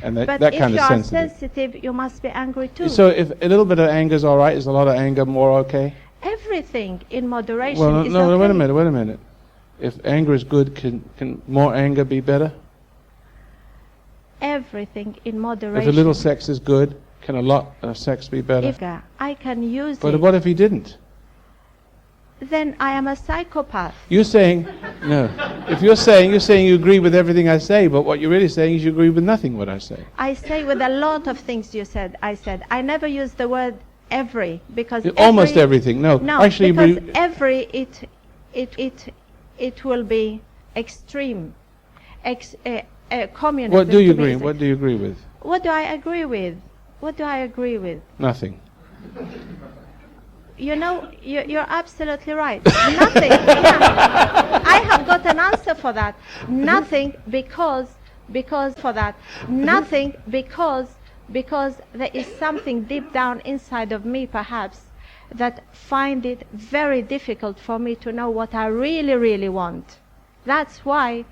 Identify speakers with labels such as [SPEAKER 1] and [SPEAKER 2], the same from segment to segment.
[SPEAKER 1] And that
[SPEAKER 2] But
[SPEAKER 1] kind
[SPEAKER 2] if
[SPEAKER 1] of
[SPEAKER 2] you are
[SPEAKER 1] sensitive.
[SPEAKER 2] sensitive, you must be angry too.
[SPEAKER 1] So if a little bit of anger is all right, is a lot of anger more okay?
[SPEAKER 2] Everything in moderation
[SPEAKER 1] Well,
[SPEAKER 2] is
[SPEAKER 1] no,
[SPEAKER 2] okay.
[SPEAKER 1] wait a minute. If anger is good, can more anger be better?
[SPEAKER 2] Everything in moderation.
[SPEAKER 1] If a little sex is good, can a lot of sex be better?
[SPEAKER 2] If I can use
[SPEAKER 1] But
[SPEAKER 2] it,
[SPEAKER 1] what if he didn't?
[SPEAKER 2] then I am a psychopath.
[SPEAKER 1] You're saying, no. If you're saying you agree with everything I say, but what you're really saying is you agree with nothing what I say.
[SPEAKER 2] I say with a lot of things you said. I never use the word every because
[SPEAKER 1] Almost everything. No, actually,
[SPEAKER 2] because every it will be extreme, communism.
[SPEAKER 1] What do you agree?
[SPEAKER 2] What
[SPEAKER 1] What do you agree with?
[SPEAKER 2] What do I agree with? What do I agree with?
[SPEAKER 1] Nothing.
[SPEAKER 2] You know, you're absolutely right. Nothing. Yeah. I have got an answer for that. Nothing because for that. Nothing because there is something deep down inside of me, perhaps, that find it very difficult for me to know what I really, really want. That's why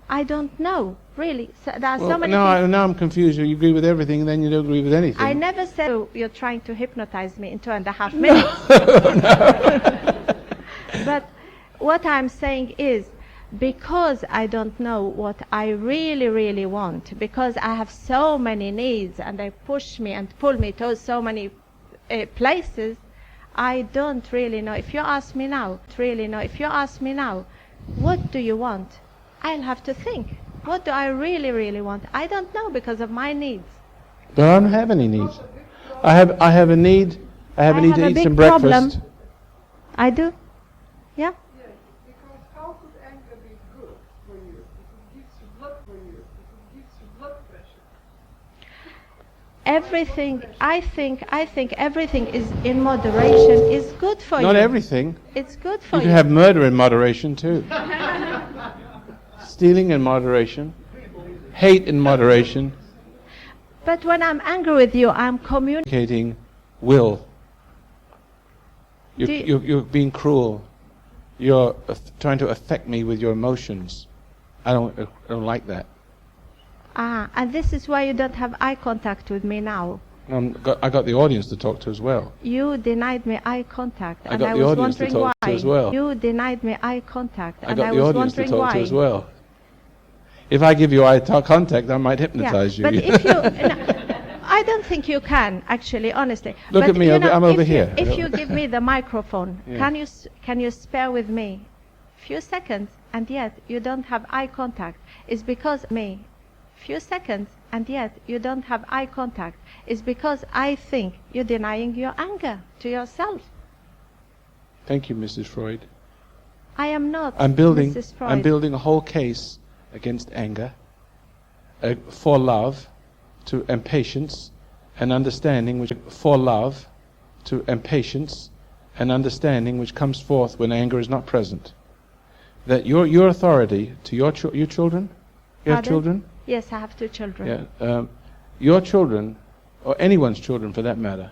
[SPEAKER 2] I don't know, really. So there are so many things.
[SPEAKER 1] Now I'm confused. You agree with everything, and then you don't agree with anything.
[SPEAKER 2] I never said you're trying to hypnotize me in 2.5 minutes. But what I'm saying is, because I don't know what I really, really want, because I have so many needs and they push me and pull me to so many places, I don't really know. If you ask me now, what do you want? I'll have to think. What do I really, really want? I don't know because of my needs.
[SPEAKER 1] But I don't have any needs. I have a need. I have a need to eat some breakfast.
[SPEAKER 2] Problem. I do. Yeah.
[SPEAKER 3] Yes, because how could anger be good for you? If it gives you blood for you, if it gives you blood pressure.
[SPEAKER 2] Everything, I think everything is in moderation is good for you.
[SPEAKER 1] Not everything.
[SPEAKER 2] It's good for
[SPEAKER 1] You
[SPEAKER 2] you.
[SPEAKER 1] can have murder in moderation too. Stealing in moderation. Hate in moderation.
[SPEAKER 2] But when I'm angry with you, I'm
[SPEAKER 1] Communicating will. You're being cruel. You're trying to affect me with your emotions. I don't like that.
[SPEAKER 2] and this is why you don't have eye contact with me now.
[SPEAKER 1] I got the audience to talk to as well.
[SPEAKER 2] You denied me eye contact, and
[SPEAKER 1] got
[SPEAKER 2] I
[SPEAKER 1] the
[SPEAKER 2] was
[SPEAKER 1] audience to
[SPEAKER 2] wondering
[SPEAKER 1] talk
[SPEAKER 2] why.
[SPEAKER 1] to as well.
[SPEAKER 2] You denied me eye contact,
[SPEAKER 1] I
[SPEAKER 2] and
[SPEAKER 1] got
[SPEAKER 2] I
[SPEAKER 1] the
[SPEAKER 2] was
[SPEAKER 1] audience to
[SPEAKER 2] wondering
[SPEAKER 1] talk
[SPEAKER 2] why.
[SPEAKER 1] to as well. If I give you eye contact, I might hypnotize you.
[SPEAKER 2] But if you, I don't think you can actually, honestly.
[SPEAKER 1] Look
[SPEAKER 2] but
[SPEAKER 1] at me,
[SPEAKER 2] you know,
[SPEAKER 1] I'm over here.
[SPEAKER 2] If you give me the microphone,
[SPEAKER 1] Yeah.
[SPEAKER 2] can you spare with me a few seconds, and yet you don't have eye contact? It's because me. Few seconds, and yet you don't have eye contact. It's because I think you're denying your anger to yourself.
[SPEAKER 1] Thank you, Mrs. Freud.
[SPEAKER 2] I am not
[SPEAKER 1] I'm
[SPEAKER 2] Mrs. Freud.
[SPEAKER 1] building a whole case against anger, for love, and patience, and understanding, which comes forth when anger is not present. That your authority to your children, you have
[SPEAKER 2] Pardon?
[SPEAKER 1] children?
[SPEAKER 2] Yes, I have 2 children.
[SPEAKER 1] Yeah, your children, or anyone's children for that matter,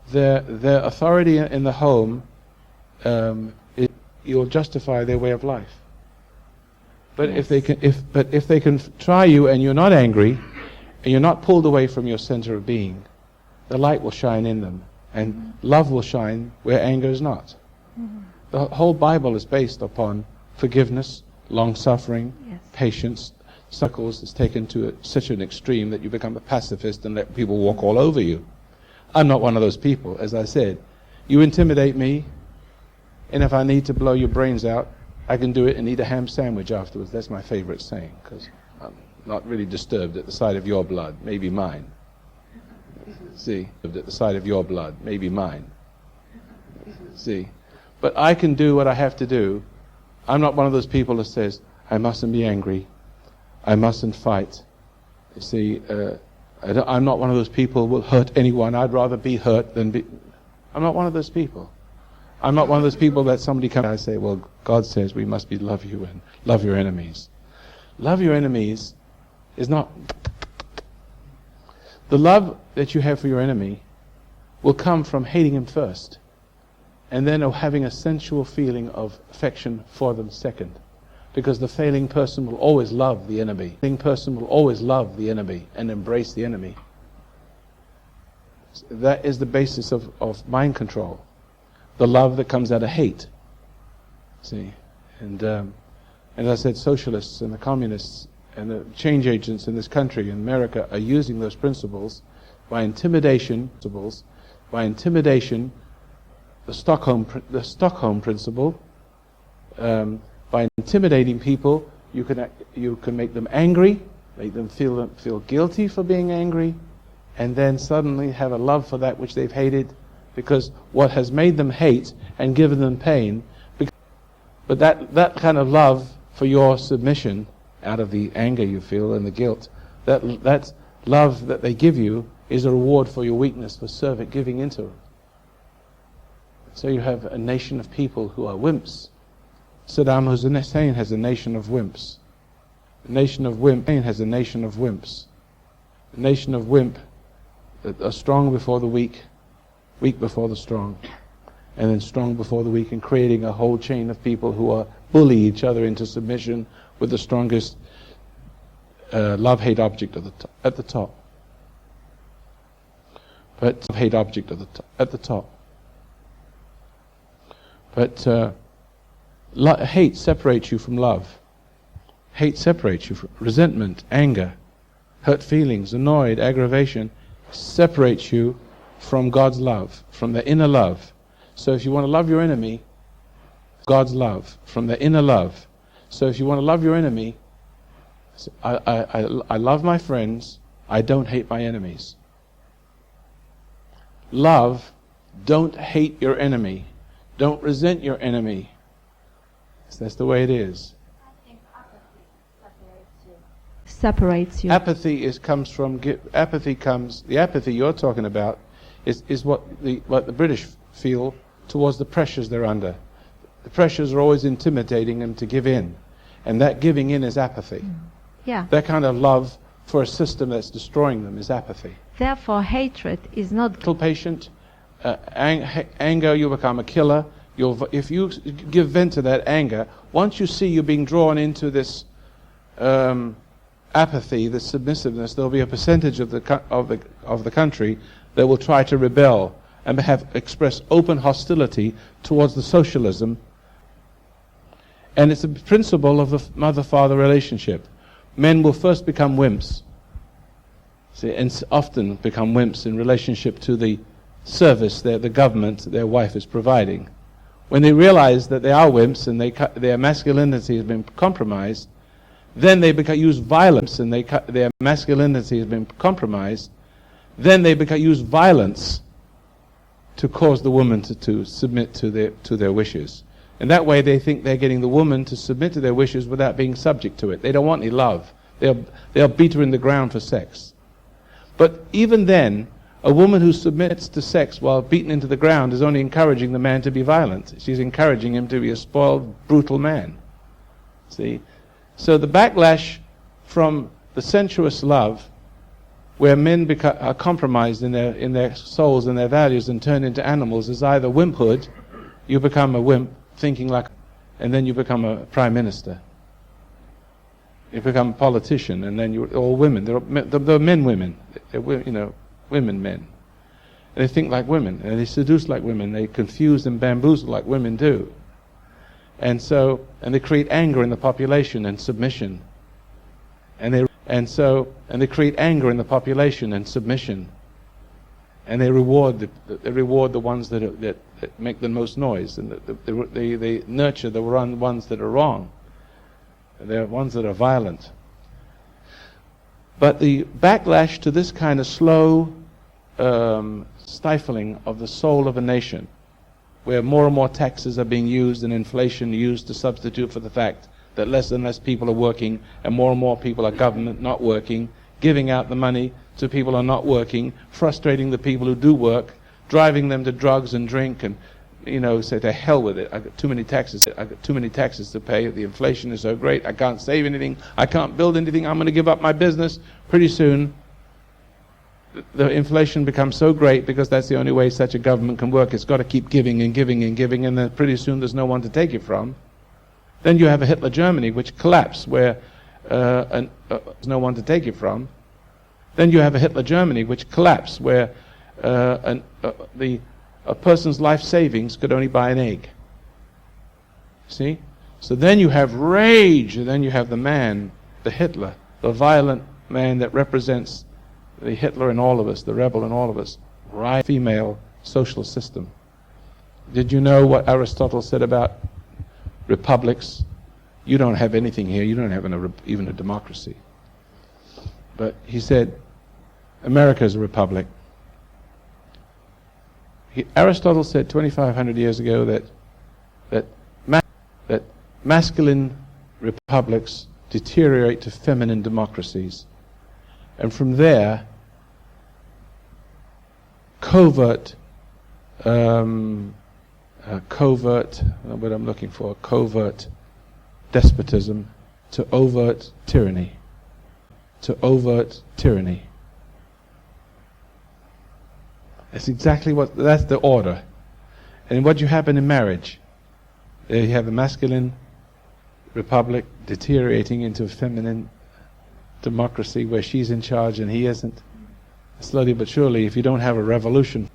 [SPEAKER 1] their authority in the home, you'll justify their way of life. But
[SPEAKER 2] Yes.
[SPEAKER 1] if they can try you and you're not angry, and you're not pulled away from your center of being, the light will shine in them, and love will shine where anger is not. The whole Bible is based upon forgiveness, long-suffering,
[SPEAKER 2] Yes.
[SPEAKER 1] patience. Circles is taken to such an extreme that you become a pacifist and let people walk all over you. I'm not one of those people, as I said. You intimidate me, and if I need to blow your brains out, I can do it and eat a ham sandwich afterwards. That's my favorite saying, because I'm not really disturbed at the sight of your blood, maybe mine. See, at the sight of your blood, maybe mine. See, but I can do what I have to do. I'm not one of those people that says, I mustn't be angry. I mustn't fight. You see, I'm not one of those people who will hurt anyone. I'd rather be hurt than be... I'm not one of those people. I'm not one of those people that somebody comes and I say, well, God says we must love you and love your enemies. Love your enemies is not... The love that you have for your enemy will come from hating him first, and then having a sensual feeling of affection for them second. Because the failing person will always love the enemy. The failing person will always love the enemy and embrace the enemy. That is the basis of mind control. The love that comes out of hate. See? And as I said, socialists and the communists and the change agents in this country, in America, are using those principles by intimidation, the Stockholm principle. By intimidating people, you can make them angry, make them feel guilty for being angry, and then suddenly have a love for that which they've hated, because what has made them hate and given them pain. But that kind of love for your submission, out of the anger you feel and the guilt, that love that they give you is a reward for your weakness, for giving into it. So you have a nation of people who are wimps. Saddam Hussein has a nation of wimps. A nation of wimps has a nation of wimps. A nation of wimp that are strong before the weak, weak before the strong, and then strong before the weak, and creating a whole chain of people who bully each other into submission with the strongest love-hate object at the top. But hate object at the top. But hate separates you from love. Hate separates you from resentment, anger, hurt feelings, annoyed, aggravation, separates you from God's love, from the inner love. So if you want to love your enemy, God's love, from the inner love. So if you want to love your enemy, I love my friends, I don't hate my enemies. Love, don't hate your enemy. Don't resent your enemy. That's the way it is.
[SPEAKER 2] I think apathy separates you.
[SPEAKER 1] Apathy comes from the apathy you're talking about is what the British feel towards the pressures they're under. The pressures are always intimidating them to give in, and that giving in is apathy.
[SPEAKER 2] Yeah.
[SPEAKER 1] That kind of love for a system that's destroying them is apathy.
[SPEAKER 2] Therefore, hatred is not.
[SPEAKER 1] Mental patient, anger, you become a killer. If you give vent to that anger, once you see you're being drawn into this apathy, this submissiveness, there'll be a percentage of the country that will try to rebel and express open hostility towards the socialism. And it's a principle of the mother-father relationship. Men will first become wimps, and often become wimps in relationship to the service that the government, their wife, is providing. When they realize that they are wimps and their masculinity has been compromised, then they use violence, and their masculinity has been compromised. Then they use violence to cause the woman to submit to their wishes. And that way they think they're getting the woman to submit to their wishes without being subject to it. They don't want any love. They'll beat her in the ground for sex. But even then, a woman who submits to sex while beaten into the ground is only encouraging the man to be violent. She's encouraging him to be a spoiled, brutal man. See? So the backlash from the sensuous love, where men are compromised in their souls and their values and turn into animals, is either wimphood, you become a wimp thinking like, and then you become a prime minister. You become a politician, and then you're all women. They're men, women. They're, women, men. And they think like women, and they seduce like women. They confuse and bamboozle like women do. And they create anger in the population and submission. And they create anger in the population and submission. And they reward the ones that make the most noise, and they nurture the ones that are wrong. They're ones that are violent. But the backlash to this kind of slow stifling of the soul of a nation, where more and more taxes are being used and inflation used to substitute for the fact that less and less people are working, and more people are government not working, giving out the money to people who are not working, frustrating the people who do work, driving them to drugs and drink, and say to hell with it. I got too many taxes. I got too many taxes to pay. The inflation is so great. I can't save anything. I can't build anything. I'm going to give up my business. Pretty soon, the inflation becomes so great, because that's the only way such a government can work. It's got to keep giving and giving and giving, and then pretty soon there's no one to take it from. Then you have a Hitler Germany which collapsed, where there's no one to take it from. Then you have a Hitler Germany which collapsed, where a person's life savings could only buy an egg. See? So then you have rage, and then you have the man, the Hitler, the violent man that represents the Hitler in all of us, the rebel in all of us, right? Female social system. Did you know what Aristotle said about republics? You don't have anything here. You don't have even a democracy. But he said, America is a republic. Aristotle said 2,500 years ago that masculine republics deteriorate to feminine democracies. And from there, covert despotism to overt tyranny. That's exactly that's the order. And what you happen in marriage, you have a masculine republic deteriorating into a feminine democracy where she's in charge and he isn't. Slowly but surely, if you don't have a revolution,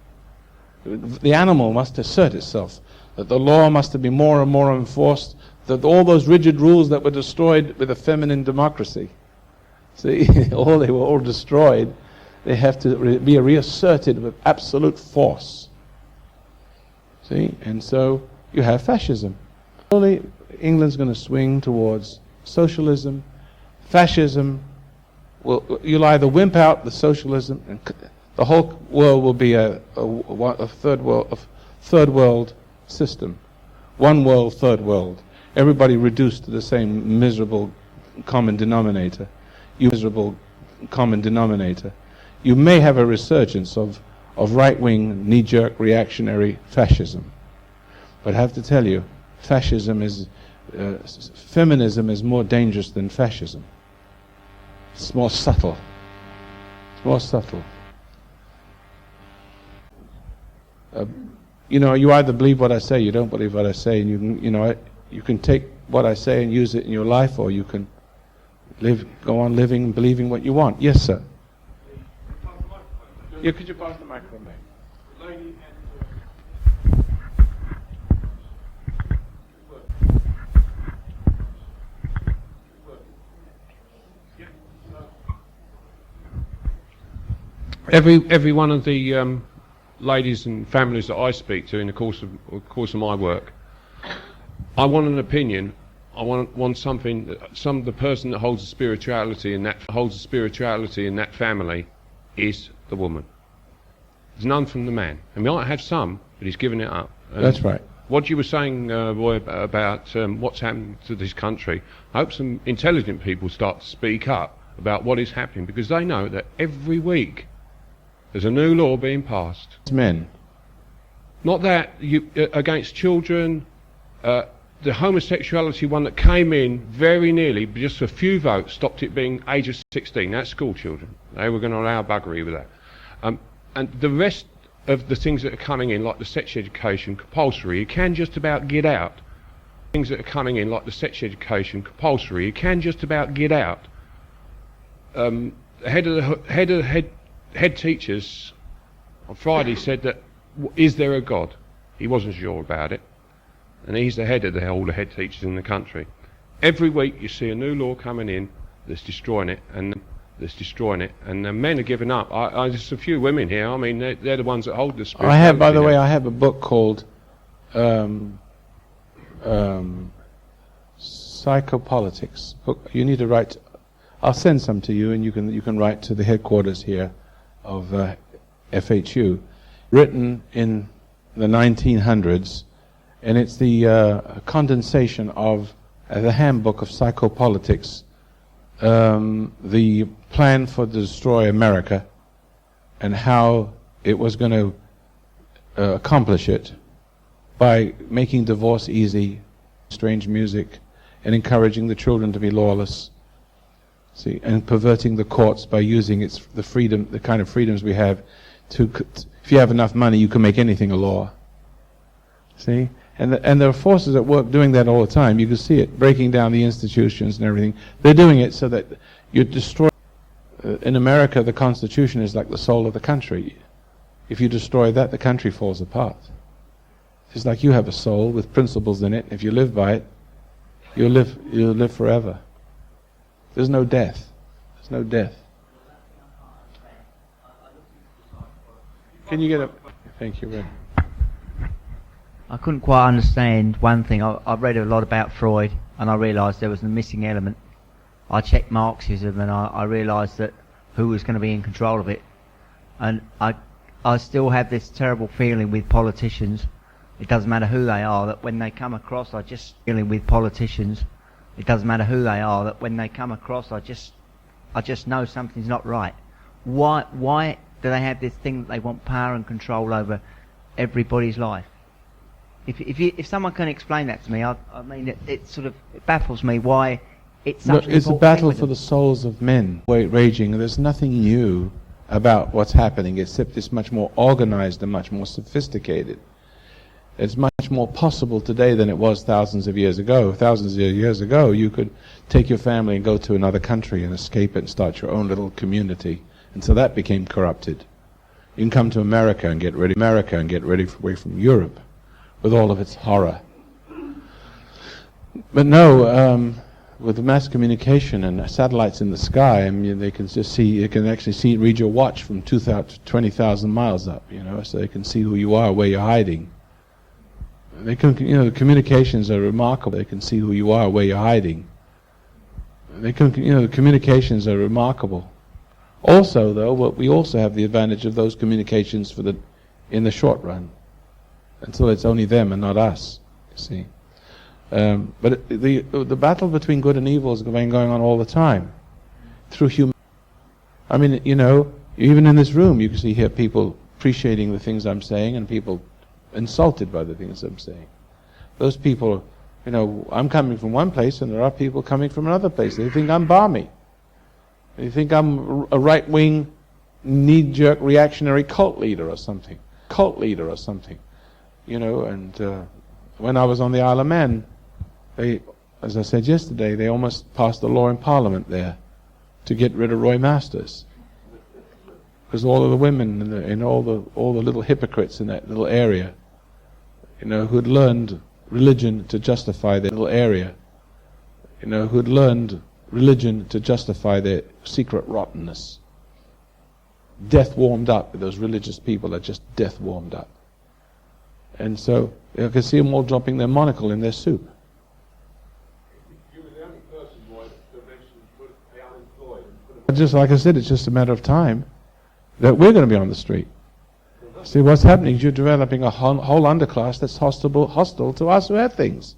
[SPEAKER 1] the animal must assert itself, that the law must be more and more enforced, that all those rigid rules that were destroyed with a feminine democracy, see, they were all destroyed. They have to be reasserted with absolute force. See, and so you have fascism. Slowly, England's going to swing towards socialism. Fascism you'll either wimp out the socialism, and the whole world will be a third world system. One world, third world. Everybody reduced to the same miserable common denominator. You may have a resurgence of right-wing, knee-jerk, reactionary fascism. But I have to tell you, feminism is more dangerous than fascism. It's more subtle. You either believe what I say, you don't believe what I say, and you can take what I say and use it in your life, or you can go on living and believing what you want. Yes, sir. Yeah, could you pass the microphone back?
[SPEAKER 4] Every one of the ladies and families that I speak to in the course of my work, I want an opinion. I want something. The person that holds the spirituality in that family is the woman. There's none from the man. I mean, I might have some, but he's given it up.
[SPEAKER 1] That's right.
[SPEAKER 4] What you were saying, Roy, about what's happened to this country, I hope some intelligent people start to speak up about what is happening, because they know that every week there's a new law being passed.
[SPEAKER 1] Men.
[SPEAKER 4] Not that against children. The homosexuality one that came in very nearly, but just a few votes stopped it being age of 16. That's school children. They were going to allow buggery with that. And the rest of the things that are coming in, like the sex education compulsory, you can just about get out. Things that are coming in, like the sex education compulsory, you can just about get out. The head teachers on Friday said that, is there a God? He wasn't sure about it. And he's the head of all the head teachers in the country. Every week you see a new law coming in that's destroying it, and the men are giving up. There's a few women here. I mean, they're the ones that hold the spirit.
[SPEAKER 1] I have a book called Psychopolitics. You need to write. I'll send some to you, and you can write to the headquarters here of FHU. Written in the 1900s. And it's the condensation of the handbook of psychopolitics, the plan for to destroy America, and how it was going to accomplish it by making divorce easy, strange music, and encouraging the children to be lawless. See, and perverting the courts by using the kind of freedoms we have to. If you have enough money, you can make anything a law. See. And there are forces at work doing that all the time. You can see it, breaking down the institutions and everything. They're doing it so that you destroy. In America, the Constitution is like the soul of the country. If you destroy that, the country falls apart. It's like you have a soul with principles in it. If you live by it, you'll live forever. There's no death. There's no death. Can you get up? Thank you, Red.
[SPEAKER 5] I couldn't quite understand one thing. I've read a lot about Freud, and I realised there was a missing element. I checked Marxism, and I realised that who was going to be in control of it. And I still have this terrible feeling with politicians. It doesn't matter who they are, that when they come across, I just feeling with politicians. It doesn't matter who they are, that when they come across, I just know something's not right. Why do they have this thing that they want power and control over everybody's life? If someone can explain that to me, I mean, it baffles me why it's such an
[SPEAKER 1] it's a
[SPEAKER 5] important
[SPEAKER 1] battle
[SPEAKER 5] thing
[SPEAKER 1] for
[SPEAKER 5] with
[SPEAKER 1] the souls of men raging. There's nothing new about what's happening, except it's much more organized and much more sophisticated. It's much more possible today than it was thousands of years ago. Thousands of years ago, you could take your family and go to another country and escape it and start your own little community. And so that became corrupted. You can come to America and get ready away from Europe with all of its horror. But no, with mass communication and satellites in the sky, I mean, they can just see, you can actually read your watch from 20,000 miles up, so they can see who you are, where you're hiding. They can, the communications are remarkable. They can see who you are, where you're hiding. They can, the communications are remarkable. Also, though, we also have the advantage of those communications in the short run, until it's only them and not us. You see, but the battle between good and evil is going on all the time, through human. I mean, even in this room, you can hear people appreciating the things I'm saying, and people insulted by the things I'm saying. Those people, I'm coming from one place, and there are people coming from another place. They think I'm balmy. They think I'm a right-wing, knee-jerk, reactionary cult leader or something. And when I was on the Isle of Man, as I said yesterday, they almost passed a law in Parliament there to get rid of Roy Masters. Because all of the women and all the little hypocrites in that little area, who had learned religion to justify their little area, who had learned religion to justify their secret rottenness. Death warmed up. Those religious people are just death warmed up. And so I can see them all dropping their monocle in their soup.
[SPEAKER 4] You were the only person, Roy, that mentioned put the unemployed and put
[SPEAKER 1] Just like I said, it's just a matter of time that we're going to be on the street. See, what's happening is you're developing a whole underclass that's hostile to us who have things.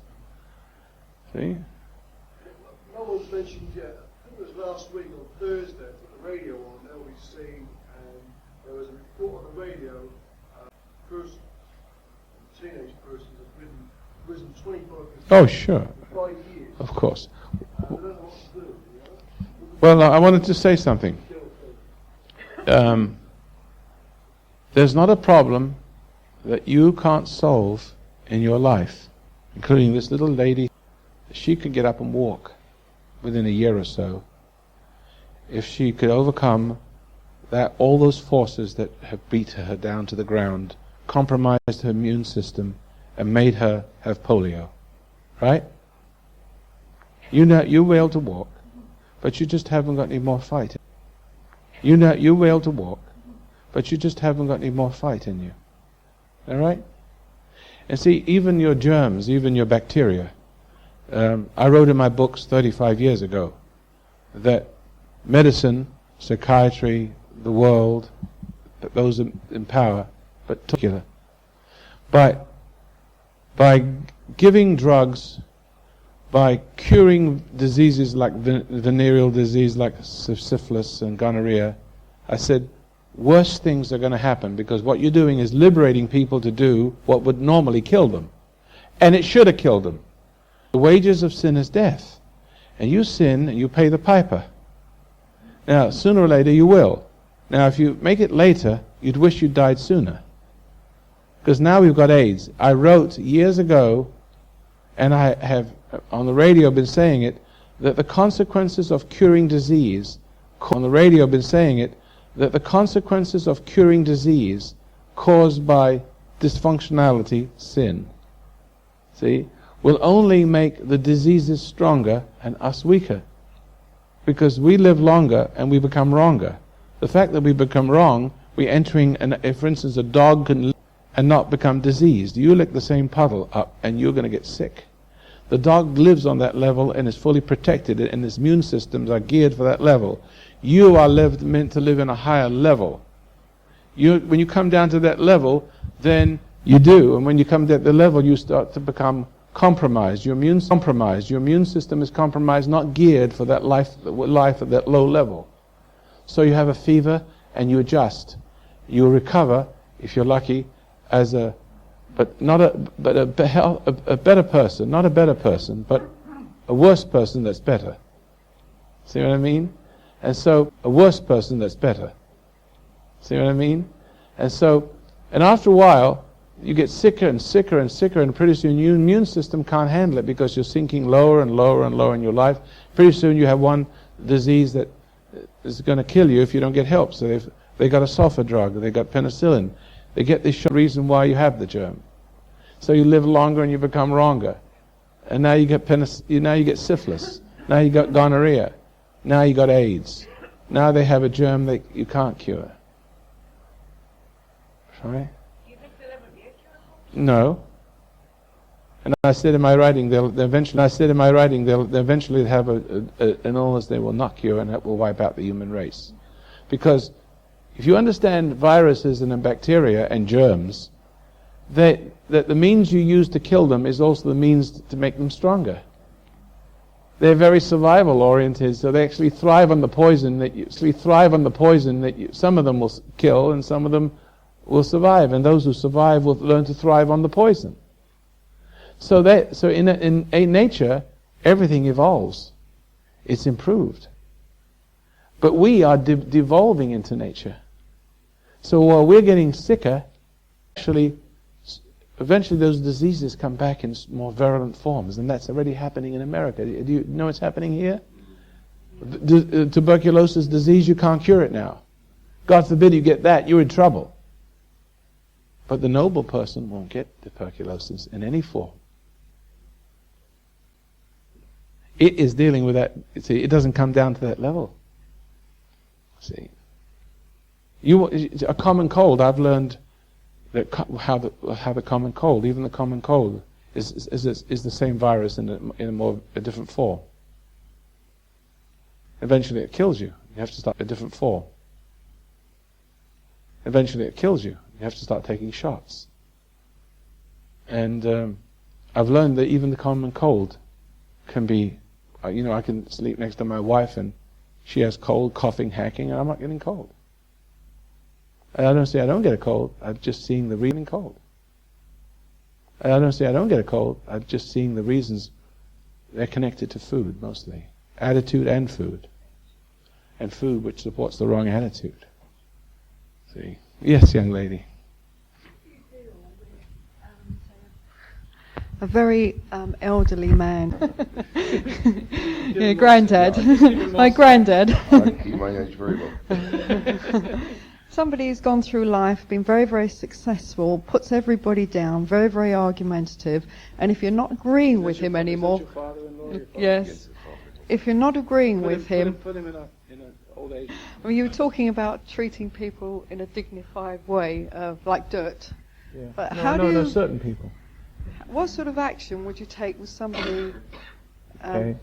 [SPEAKER 1] See?
[SPEAKER 3] No one's mentioned yet. I think it was last week on Thursday, I put the radio on LBC, and there was a report on the radio. Teenage person has risen 25%.
[SPEAKER 1] Oh, sure.
[SPEAKER 3] In 5 years.
[SPEAKER 1] Of course.
[SPEAKER 3] I don't know what to do.
[SPEAKER 1] Well, I wanted to say something. There's not a problem that you can't solve in your life, including this little lady. She could get up and walk within a year or so if she could overcome all those forces that have beat her down to the ground, compromised her immune system, and made her have polio. Right? You were able to walk, but you just haven't got any more fight. You were able to walk, but you just haven't got any more fight in you. All right? And see, even your germs, even your bacteria. I wrote in my books 35 years ago that medicine, psychiatry, the world, those in power, particular, by giving drugs, by curing diseases like venereal disease like syphilis and gonorrhea, I said worse things are going to happen, because what you're doing is liberating people to do what would normally kill them, and it should have killed them. The wages of sin is death, and you sin and you pay the piper. Now sooner or later you will. Now if you make it later, you'd wish you died sooner, Because now we've got AIDS. I wrote years ago, and I have on the radio been saying it, that the consequences of curing disease, on the radio been saying it, that the consequences of curing disease caused by dysfunctionality, sin, see, will only make the diseases stronger and us weaker. Because we live longer and we become wronger. The fact that we become wrong, we're entering, if for instance a dog can live and not become diseased. You lick the same puddle up and you're going to get sick. The dog lives on that level and is fully protected, and its immune systems are geared for that level. You are meant to live in a higher level. When you come down to that level, then you do, and when you come to the level, you start to become compromised. Your immune system is compromised, not geared for that life at that low level. So you have a fever, and you adjust. You recover, if you're lucky, as a better person, not a better person, but a worse person that's better. See what I mean? And so, a worse person that's better. See what I mean? And so, and after a while, you get sicker and sicker and sicker, and pretty soon your immune system can't handle it because you're sinking lower and lower and lower in your life. Pretty soon you have one disease that is going to kill you if you don't get help. So they got a sulfur drug, they got penicillin. They get this reason why you have the germ. So you live longer and you become wronger. And now you get syphilis. Now you got gonorrhea. Now you got AIDS. Now they have a germ that you can't cure. Right?
[SPEAKER 6] Do you think they'll ever be a cure?
[SPEAKER 1] No. And I said in my writing, they'll eventually have an illness they will not cure, and that will wipe out the human race. Because if you understand viruses and bacteria and germs, that the means you use to kill them is also the means to make them stronger. They're very survival oriented, so they actually thrive on the poison some of them will kill and some of them will survive, and those who survive will learn to thrive on the poison. So in nature, everything evolves. It's improved. But we are devolving into nature. So while we're getting sicker, eventually those diseases come back in more virulent forms, and that's already happening in America. Do you know it's happening here? Tuberculosis disease, you can't cure it now. God forbid you get that, you're in trouble. But the noble person won't get tuberculosis in any form. It is dealing with that. See, it doesn't come down to that level. See, a common cold. I've learned that how the common cold, even the common cold, is the same virus in a different form. Eventually, it kills you. You have to start a different form. Eventually, it kills you. You have to start taking shots. And I've learned that even the common cold can be, I can sleep next to my wife and she has cold, coughing, hacking, and I'm not getting cold. And I don't say I don't get a cold, I'm just seeing the reason cold. And I don't say I don't get a cold, I'm just seeing the reasons. They're connected to food mostly. Attitude and food. And food which supports the wrong attitude. See? Yes, young lady.
[SPEAKER 7] A very elderly man. Yeah, granddad. My granddad.
[SPEAKER 8] I keep my age very well.
[SPEAKER 7] Somebody who's gone through life, been very, very successful, puts everybody down, very, very argumentative, and if you're not agreeing with him anymore, yes, if you're not agreeing with him,
[SPEAKER 1] put him in an old age.
[SPEAKER 7] I mean, you were talking about treating people in a dignified way, like dirt.
[SPEAKER 1] Yeah.
[SPEAKER 7] But
[SPEAKER 1] No, certain people.
[SPEAKER 7] What sort of action would you take with somebody?
[SPEAKER 1] Okay.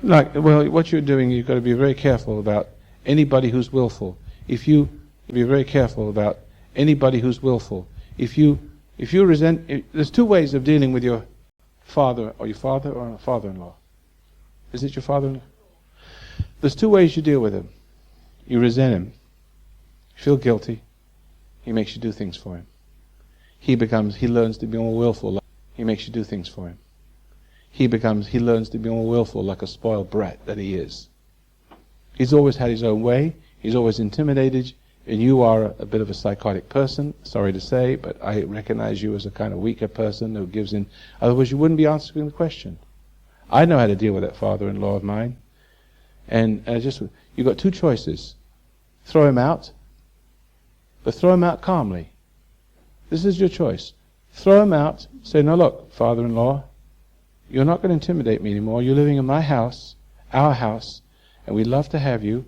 [SPEAKER 1] What you're doing, you've got to be very careful about anybody who's willful. If you resent, there's two ways of dealing with your father or a father-in-law. Is it your father-in-law? There's two ways you deal with him. You resent him. You feel guilty. He makes you do things for him. He learns to be more willful. He makes you do things for him. He learns to be more willful, like a spoiled brat that he is. He's always had his own way. He's always intimidated And you are a bit of a psychotic person, sorry to say, but I recognize you as a kind of weaker person who gives in. Otherwise, you wouldn't be answering the question. I know how to deal with that father-in-law of mine. And you've got two choices. Throw him out, but throw him out calmly. This is your choice. Throw him out, say, no, look, father-in-law, you're not going to intimidate me anymore. You're living in my house, our house, and we'd love to have you,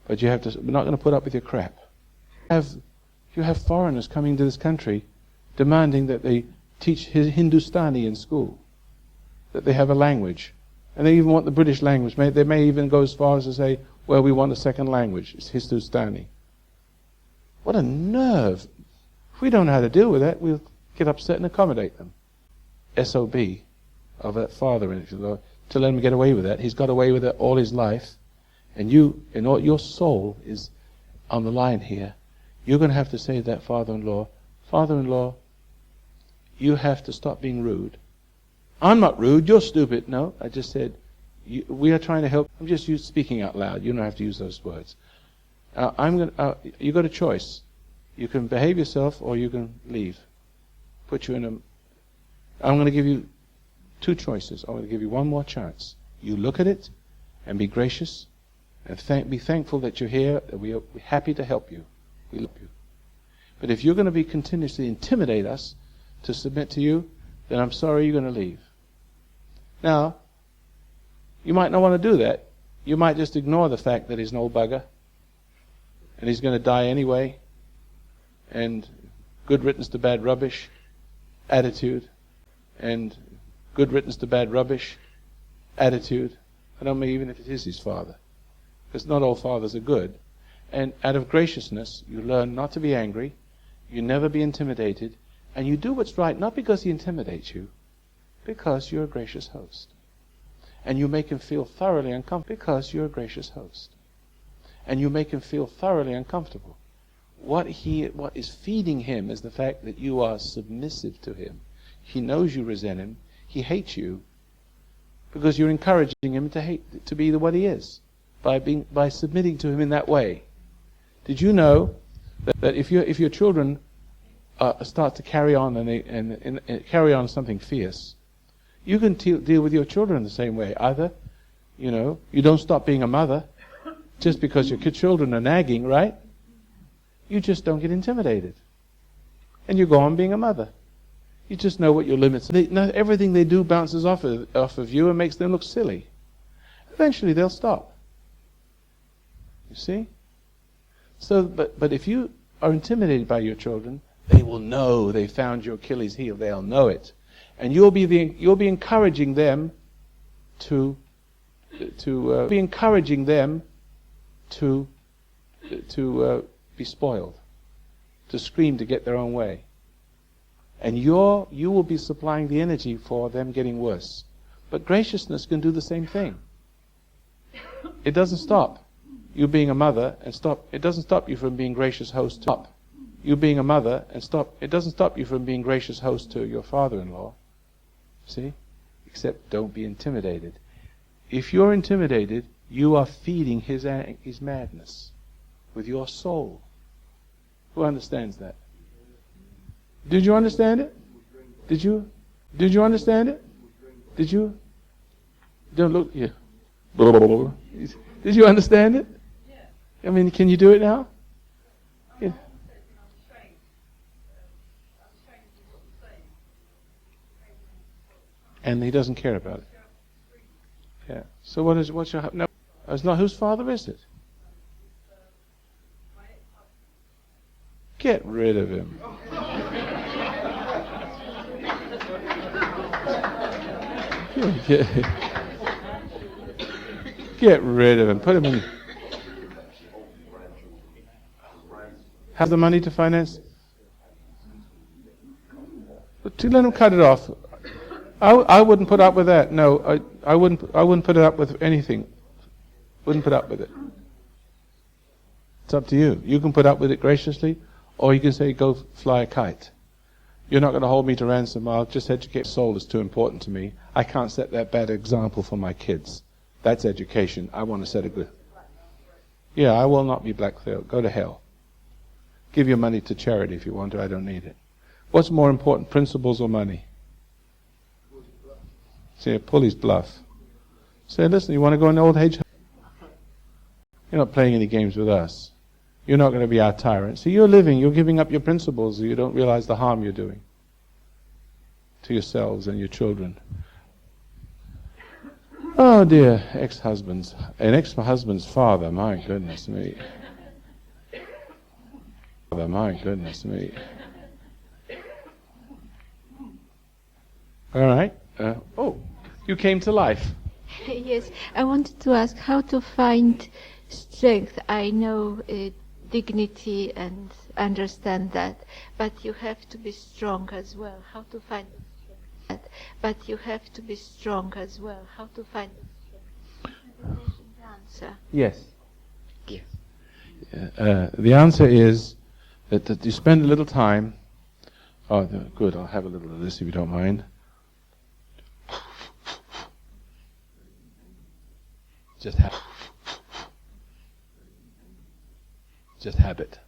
[SPEAKER 1] but we're not going to put up with your crap. You have foreigners coming to this country demanding that they teach Hindustani in school, that they have a language. And they even want the British language. They may even go as far as to say, well, we want a second language. It's Hindustani. What a nerve. If we don't know how to deal with that, we'll get upset and accommodate them. SOB of that father, to let him get away with that. He's got away with it all his life. And your soul is on the line here. You're going to have to say to that father-in-law, you have to stop being rude. I'm not rude, you're stupid. No, I just said, we are trying to help. I'm just speaking out loud. You don't have to use those words. You've got a choice. You can behave yourself or you can leave. I'm going to give you two choices. I'm going to give you one more chance. You look at it and be gracious and be thankful that you're here, that we are happy to help you. We love you. But if you're going to be continuously intimidate us to submit to you, then I'm sorry, you're going to leave. Now, you might not want to do that. You might just ignore the fact that he's an old bugger and he's going to die anyway, and good riddance to bad rubbish attitude, and good riddance to bad rubbish attitude. I don't mean even if it is his father, because not all fathers are good. And out of graciousness, you learn not to be angry, you never be intimidated, and you do what's right, not because he intimidates you, because you're a gracious host. And you make him feel thoroughly uncomfortable because you're a gracious host. And you make him feel thoroughly uncomfortable. What is feeding him is the fact that you are submissive to him. He knows you resent him. He hates you because you're encouraging him to be what he is by submitting to him in that way. Did you know that if your children start to carry on and carry on something fierce, you can deal with your children the same way. Either, you don't stop being a mother just because your children are nagging, right? You just don't get intimidated. And you go on being a mother. You just know what your limits are. Everything they do bounces off of you and makes them look silly. Eventually they'll stop. You see? So, but if you are intimidated by your children, they will know they found your Achilles heel. They'll know it. And you'll be encouraging them to be spoiled, to scream to get their own way. And you will be supplying the energy for them getting worse. But graciousness can do the same thing. It doesn't stop you being a mother it doesn't stop you from being gracious host to you being a mother it doesn't stop you from being gracious host to your father-in-law. See? Except don't be intimidated. If you're intimidated, you are feeding his madness with your soul. Who understands that? Did you understand it? Did you understand it? Did you? Don't look. Yeah. Did you understand it? I mean, can you do it now? Yeah. And he doesn't care about it. Yeah. So what's your no? It's not whose father is it? Get rid of him. Get rid of him. Put him in. Have the money to finance? To let him cut it off. I wouldn't put up with that. No, I wouldn't put it up with anything. Wouldn't put up with it. It's up to you. You can put up with it graciously, or you can say, go fly a kite. You're not going to hold me to ransom. I'll just educate. Soul is too important to me. I can't set that bad example for my kids. That's education. I want to set a good. Yeah, I will not be black veil. Go to hell. Give your money to charity if you want to. I don't need it. What's more important, principles or money? See, pull his bluff. Say, listen, you want to go in the old age? You're not playing any games with us. You're not going to be our tyrant. So you're giving up your principles. You don't realize the harm you're doing to yourselves and your children. Oh dear, ex-husbands. An ex-husband's father, my goodness me. Father, my goodness me. All right. You came to life.
[SPEAKER 6] Yes, I wanted to ask how to find strength. I know dignity and understand that, but you have to be strong as well. How to find that? But you have to be strong as well. How to find the answer?
[SPEAKER 1] Yes. The answer is that you spend a little time. Oh, good. I'll have a little of this if you don't mind. Just habit.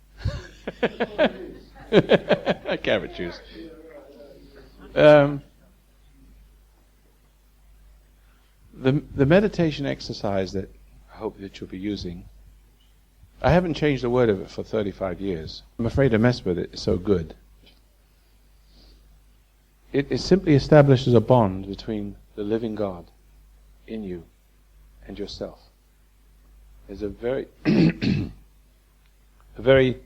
[SPEAKER 1] Carrot juice. The meditation exercise that I hope that you'll be using, I haven't changed a word of it for 35 years. I'm afraid to mess with it. It's so good. It simply establishes a bond between the living God in you and yourself. It's a very a very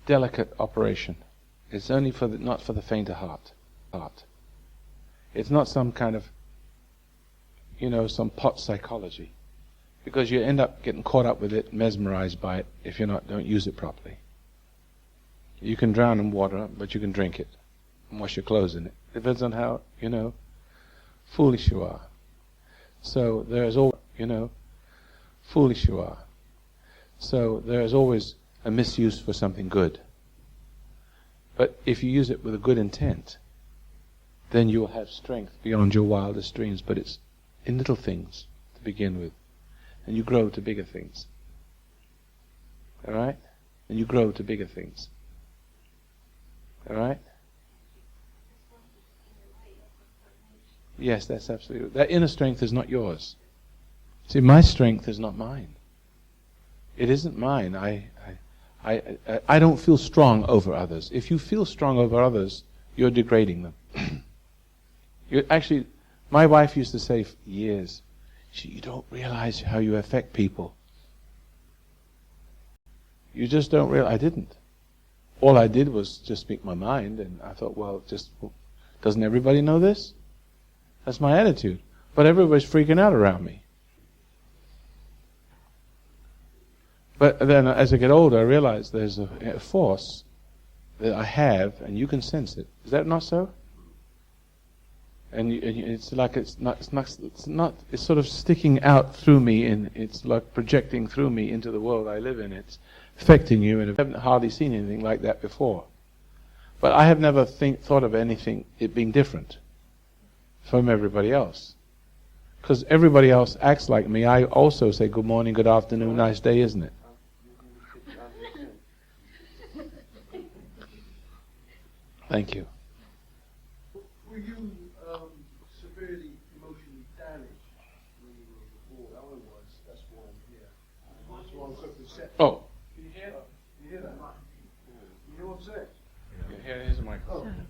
[SPEAKER 1] delicate operation. It's only not for the faint of heart. It's not some kind of, some pot psychology, because you end up getting caught up with it, mesmerized by it, if you don't use it properly. You can drown in water, but you can drink it and wash your clothes in it. Depends on how, foolish you are. So there's always, foolish you are. So there is always a misuse for something good. But if you use it with a good intent, then you will have strength beyond your wildest dreams. But it's in little things to begin with. And you grow to bigger things. All right? And you grow to bigger things. All right? Yes, that's absolutely. That inner strength is not yours. See, my strength is not mine. It isn't mine. I don't feel strong over others. If you feel strong over others, you're degrading them. Actually, my wife used to say for years, you don't realize how you affect people. You just don't realize. I didn't. All I did was just speak my mind, and I thought, doesn't everybody know this? That's my attitude. But everybody's freaking out around me. But then as I get older, I realize there's a force that I have, and you can sense it. Is that not so? And it's like it's sort of sticking out through me, and it's like projecting through me into the world I live in. It's affecting you, and I haven't hardly seen anything like that before. But I have never thought of it being different from everybody else. Because everybody else acts like me. I also say good morning, good afternoon, nice day, isn't it? Thank you.
[SPEAKER 3] Were you severely emotionally damaged when you were before? I was. That's why I'm here. That's why I'm so upset.
[SPEAKER 1] Oh.
[SPEAKER 3] Can you hear that? Can you hear that? Can you hear what I'm saying?
[SPEAKER 1] Yeah, here's a microphone.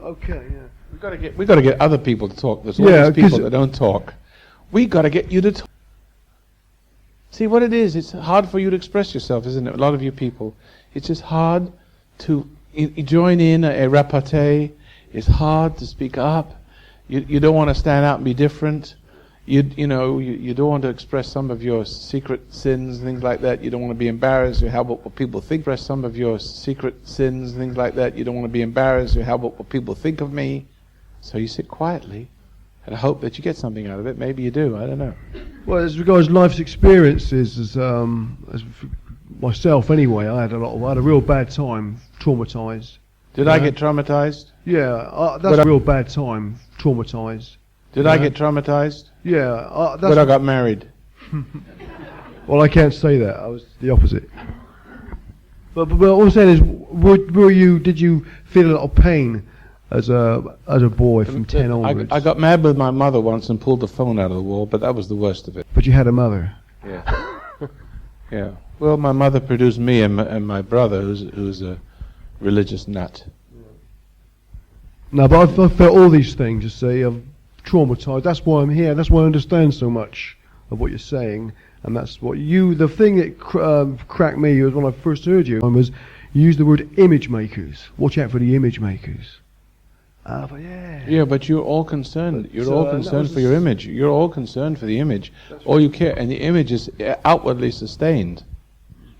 [SPEAKER 3] Oh. Okay, yeah.
[SPEAKER 1] We got to get other people to talk. There's always people that don't talk. We got to get you to talk. See what it is? It's hard for you to express yourself, isn't it? A lot of you people, it's just hard to join in a repartee. It's hard to speak up. You don't want to stand out and be different. You don't want to express some of your secret sins, things like that. You don't want to be embarrassed. How about what people think? Express some of your secret sins, things like that. You don't want to be embarrassed. How about what people think of me? So you sit quietly and hope that you get something out of it. Maybe you do. I don't know.
[SPEAKER 3] Well, as regards life's experiences, as myself anyway, I had a real bad time, traumatized.
[SPEAKER 1] Did I get traumatized?
[SPEAKER 3] Yeah, that's a real bad time, traumatized.
[SPEAKER 1] Did I get traumatized?
[SPEAKER 3] Yeah,
[SPEAKER 1] But I got married.
[SPEAKER 3] Well, I can't say that. I was the opposite. But what I'm saying is, did you feel a lot of pain as a boy from 10 onwards?
[SPEAKER 1] I got mad with my mother once and pulled the phone out of the wall, but that was the worst of it.
[SPEAKER 3] But you had a mother.
[SPEAKER 1] Yeah. Yeah. Well, my mother produced me and my brother, who's a religious nut.
[SPEAKER 3] No, but I've felt all these things, you see. I've traumatized. That's why I'm here. That's why I understand so much of what you're saying. And that's what the thing that cracked me was when I first heard you, was you used the word image makers. Watch out for the image makers. But yeah.
[SPEAKER 1] Yeah, but you're all concerned. You're all concerned for your image. You're all concerned for the image. All you care, and the image is outwardly sustained.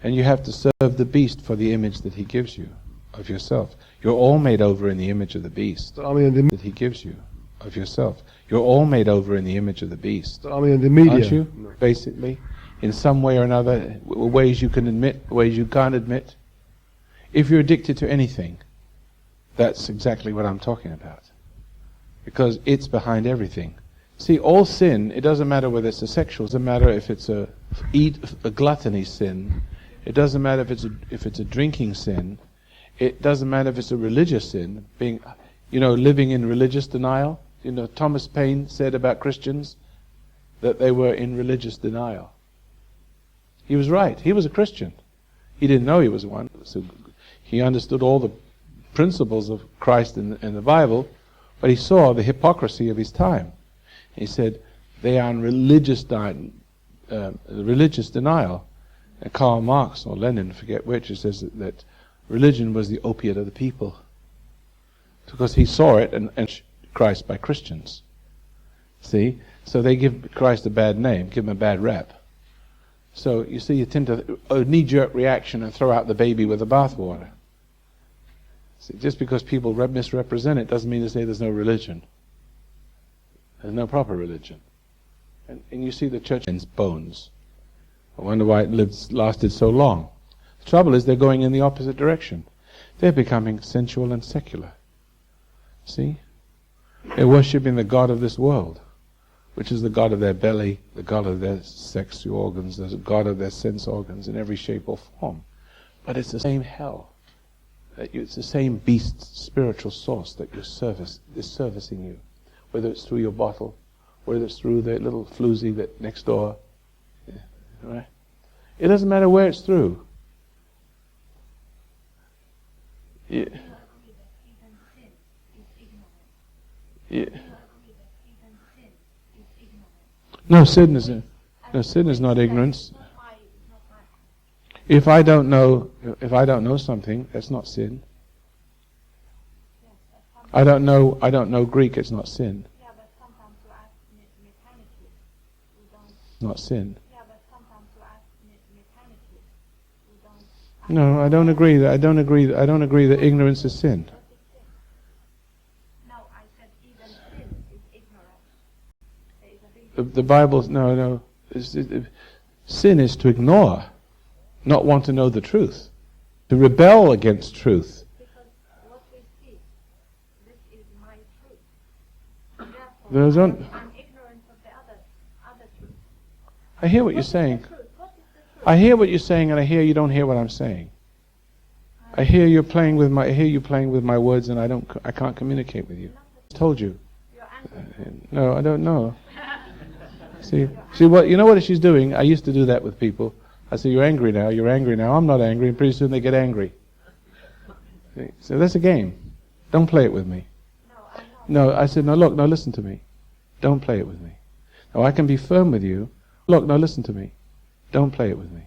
[SPEAKER 1] And you have to serve the beast for the image that he gives you of yourself. You're all made over in the image of the beast that he gives you of yourself. You're all made over in the image of the beast.
[SPEAKER 3] I mean, the media.
[SPEAKER 1] Aren't you? No. Basically, in some way or another, ways you can admit, ways you can't admit. If you're addicted to anything, that's exactly what I'm talking about. Because it's behind everything. See, all sin, it doesn't matter whether it's a sexual, it doesn't matter if it's a gluttony sin, it doesn't matter if it's a drinking sin, it doesn't matter if it's a religious sin, living in religious denial. Thomas Paine said about Christians that they were in religious denial. He was right. He was a Christian. He didn't know he was one. So he understood all the principles of Christ in the Bible, but he saw the hypocrisy of his time. He said they are in religious denial. And Karl Marx or Lenin, forget which, says that religion was the opiate of the people, because he saw it and Christ by Christians. See? So they give Christ a bad name, give him a bad rap. So you see, you tend to a knee-jerk reaction and throw out the baby with the bathwater. See, just because people misrepresent it doesn't mean to say there's no religion. There's no proper religion. And you see the church in bones. I wonder why it lasted so long. The trouble is they're going in the opposite direction. They're becoming sensual and secular. See? They're worshipping the god of this world, which is the god of their belly, the god of their sexual organs, the god of their sense organs in every shape or form. But it's the same hell. It's the same beast, spiritual source that is servicing you, whether it's through your bottle, whether it's through the little floozy that next door. Yeah, right? It doesn't matter where it's through. Yeah. Yeah. No, sin is not ignorance. If I don't know something, that's not sin. I don't know Greek, it's not sin. Not sin. No, I don't agree that ignorance is sin. The Bible, no. Sin is to ignore, not want to know the truth, to rebel against truth.
[SPEAKER 2] Because what we see, this is my truth. Therefore, I'm ignorant of the other truth.
[SPEAKER 1] I hear what you're saying. I hear what you're saying, and I hear you don't hear what I'm saying. I hear you playing with my words, and I can't communicate with you. I told you. No, I don't know. See what you know what she's doing? I used to do that with people. I say, you're angry now, I'm not angry, and pretty soon they get angry. See? So that's a game. Don't play it with me. No, I said, no, look, no, listen to me. Don't play it with me. Now I can be firm with you. Look, no, listen to me. Don't play it with me.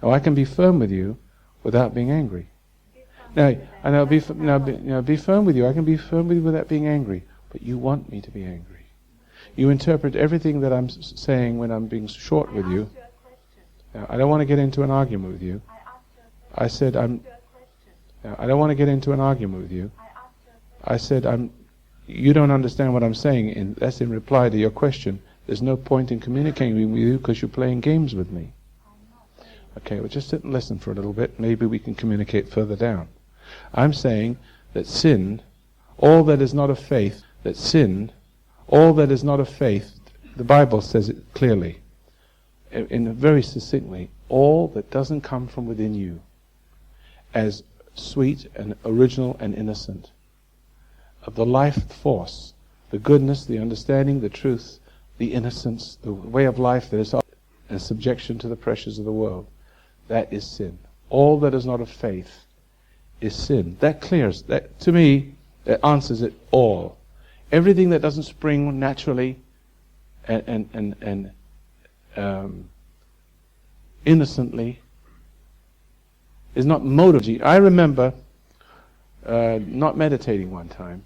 [SPEAKER 1] Now I can be firm with you without being angry. Now, and I'll be firm with you. I can be firm with you without being angry. But you want me to be angry. You interpret everything that I'm saying when I'm being short with you. Now, I don't want to get into an argument with you. I said I don't want to get into an argument with you. I said you don't understand what I'm saying, and that's in reply to your question. There's no point in communicating with you because you're playing games with me. Okay, well just sit and listen for a little bit. Maybe we can communicate further down. I'm saying that sin, all that is not of faith, all that is not of faith, the Bible says it clearly, very succinctly, all that doesn't come from within you. as sweet and original and innocent, of the life force, the goodness, the understanding, the truth, the innocence, the way of life that is in subjection to the pressures of the world. That is sin. All that is not of faith is sin. That clears, that to me, that answers it all. Everything that doesn't spring naturally and innocently is not motivated. I remember not meditating one time,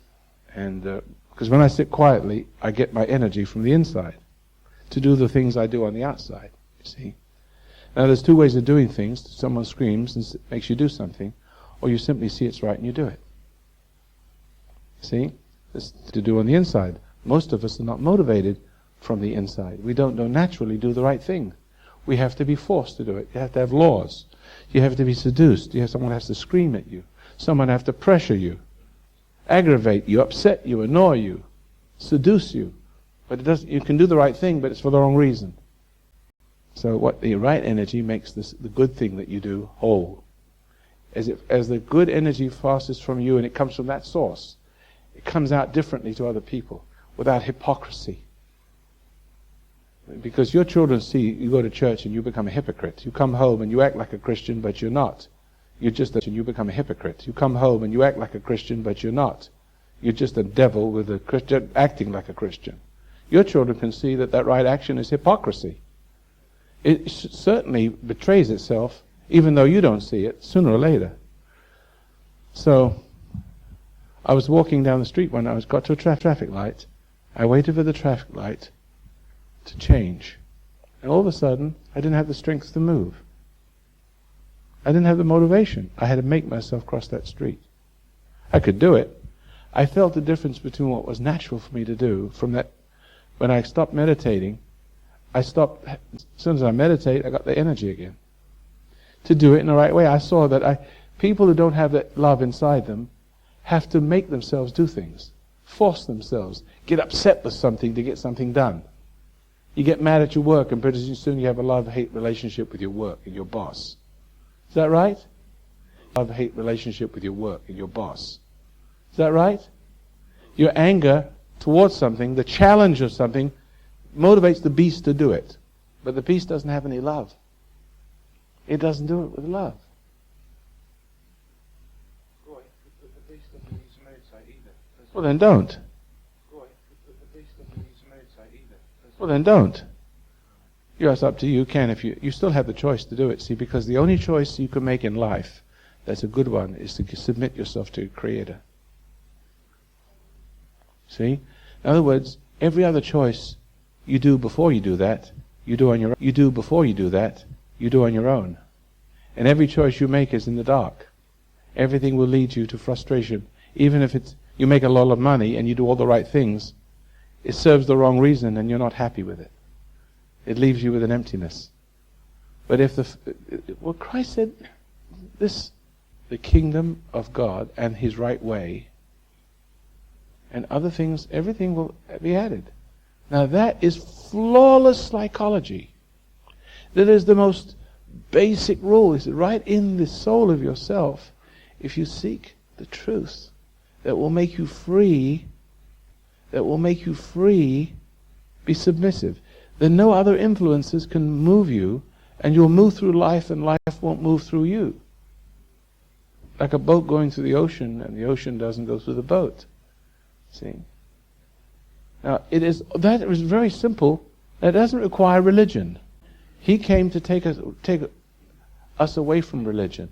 [SPEAKER 1] and because when I sit quietly, I get my energy from the inside to do the things I do on the outside, you see. Now there's two ways of doing things. Someone screams and makes you do something, or you simply see it's right and you do it. See? It's to do on the inside. Most of us are not motivated from the inside. We don't naturally do the right thing. We have to be forced to do it. You have to have laws. You have to be seduced. Someone has to scream at you. Someone has to pressure you, aggravate you, upset you, annoy you, seduce you. But it doesn't. You can do the right thing, but it's for the wrong reason. So what the right energy makes the good thing that you do whole. As the good energy passes from you and it comes from that source, it comes out differently to other people without hypocrisy. Because your children see you go to church and you become a hypocrite. You come home and you act like a Christian, but you're not. You become a hypocrite. You come home and you act like a Christian, but you're not. You're just a devil with a Christian acting like a Christian. Your children can see that right action is hypocrisy. It certainly betrays itself, even though you don't see it, sooner or later. So, I was walking down the street when I got to a traffic light. I waited for the traffic light to change. And all of a sudden, I didn't have the strength to move. I didn't have the motivation. I had to make myself cross that street. I could do it. I felt the difference between what was natural for me to do from that. When I stopped meditating, as soon as I meditate, I got the energy again to do it in the right way. I saw that people who don't have that love inside them have to make themselves do things, force themselves, get upset with something to get something done. You get mad at your work, and pretty soon you have a love-hate relationship with your work and your boss. Is that right? Love-hate relationship with your work and your boss. Is that right? Your anger towards something, the challenge of something, motivates the beast to do it. But the beast doesn't have any love. It doesn't do it with love. Well, then don't. Well, then don't. It's up to you. You can if you still have the choice to do it. See, because the only choice you can make in life that's a good one is to submit yourself to your Creator. See? In other words, every other choice you do before you do that, you do on your own. You do before you do that, you do on your own. And every choice you make is in the dark. Everything will lead you to frustration. Even if you make a lot of money and you do all the right things, it serves the wrong reason and you're not happy with it. It leaves you with an emptiness. But if Christ said, the kingdom of God and His right way, and other things, everything will be added. Now that is flawless psychology. That is the most basic rule. Is right in the soul of yourself. If you seek the truth that will make you free, be submissive. Then no other influences can move you, and you'll move through life and life won't move through you. Like a boat going through the ocean, and the ocean doesn't go through the boat. See? Now, that is very simple. That doesn't require religion. He came to take us away from religion.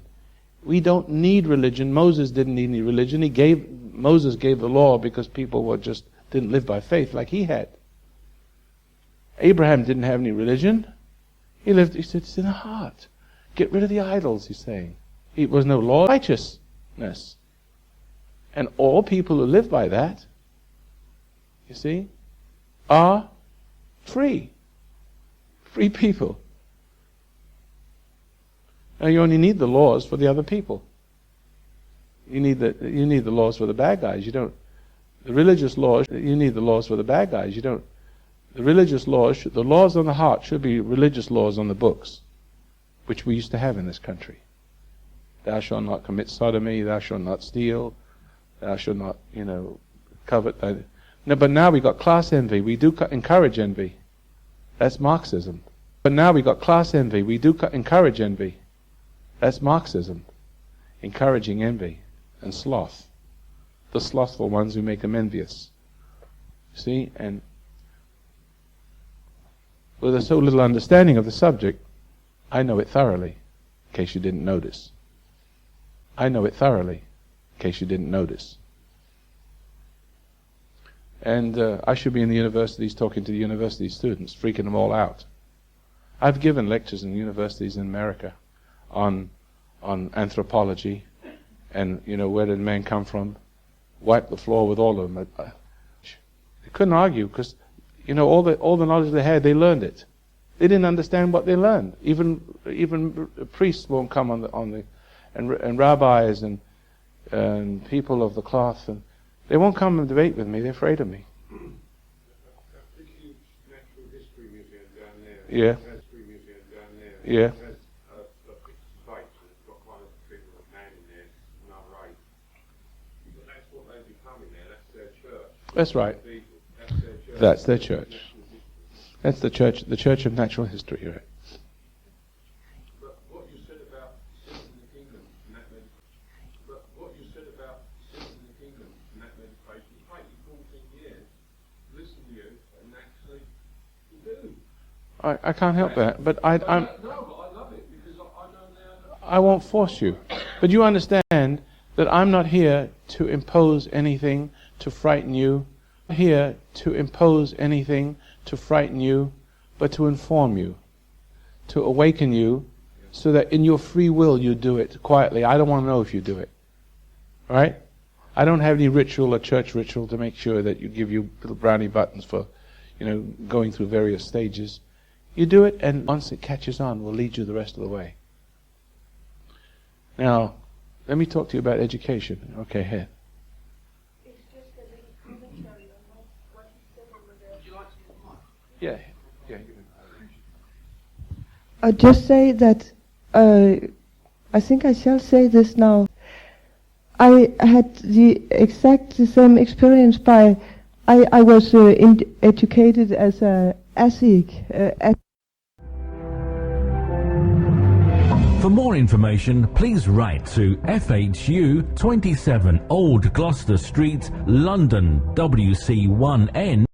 [SPEAKER 1] We don't need religion. Moses didn't need any religion. Moses gave the law because people didn't live by faith like he had. Abraham didn't have any religion. He said, it's in the heart. Get rid of the idols, he's saying. It was no law, righteousness. And all people who live by that, you see, are free. Free people. Now you only need the laws for the other people. You need the laws for the bad guys. You don't. The religious laws, you need the laws for the bad guys. You don't. The religious laws, the laws on the heart should be religious laws on the books, which we used to have in this country. Thou shalt not commit sodomy, thou shalt not steal, thou shalt not, covet. No, but now we got class envy. We do encourage envy. That's Marxism. But now we got class envy. We do encourage envy. That's Marxism. Encouraging envy and sloth. The slothful ones who make them envious. See? And with so little understanding of the subject, I know it thoroughly, in case you didn't notice. I know it thoroughly, in case you didn't notice. And I should be in the universities talking to the university students, freaking them all out. I've given lectures in universities in America on anthropology and, where did man come from? Wipe the floor with all of them. They couldn't argue because, all the knowledge they had, they learned it. They didn't understand what they learned. Even priests won't come and rabbis and people of the cloth, and they won't come and debate with me. They're afraid of me.
[SPEAKER 4] That big, huge natural history museum down there.
[SPEAKER 1] Yeah.
[SPEAKER 4] History museum down there.
[SPEAKER 1] Yeah.
[SPEAKER 4] It has a big site, and it's got one of the figure of man in there, another eight. But that's what they're becoming there. That's their church.
[SPEAKER 1] That's right.
[SPEAKER 4] That's their church.
[SPEAKER 1] That's their church. That's the church of natural history, right?
[SPEAKER 4] But what you said about sitting in the kingdom and that meditation, take you 14 years, listen to you, and actually you do.
[SPEAKER 1] I can't help that, but I'm.
[SPEAKER 4] No, but I love it because I know now.
[SPEAKER 1] I won't force you, but you understand that I'm not here to impose anything to frighten you. I'm here to impose anything to frighten you, but to inform you, to awaken you, so that in your free will you do it quietly. I don't want to know if you do it. All right? I don't have any ritual or church ritual to make sure that you give you little brownie buttons for, going through various stages. You do it, and once it catches on, we'll lead you the rest of the way. Now, let me talk to you about education. Okay, here. Yeah.
[SPEAKER 9] I'll just say that I think I shall say this now. I had the exact same experience I was educated as a ASIC.
[SPEAKER 10] For more information, please write to FHU 27 Old Gloucester Street, London, WC1N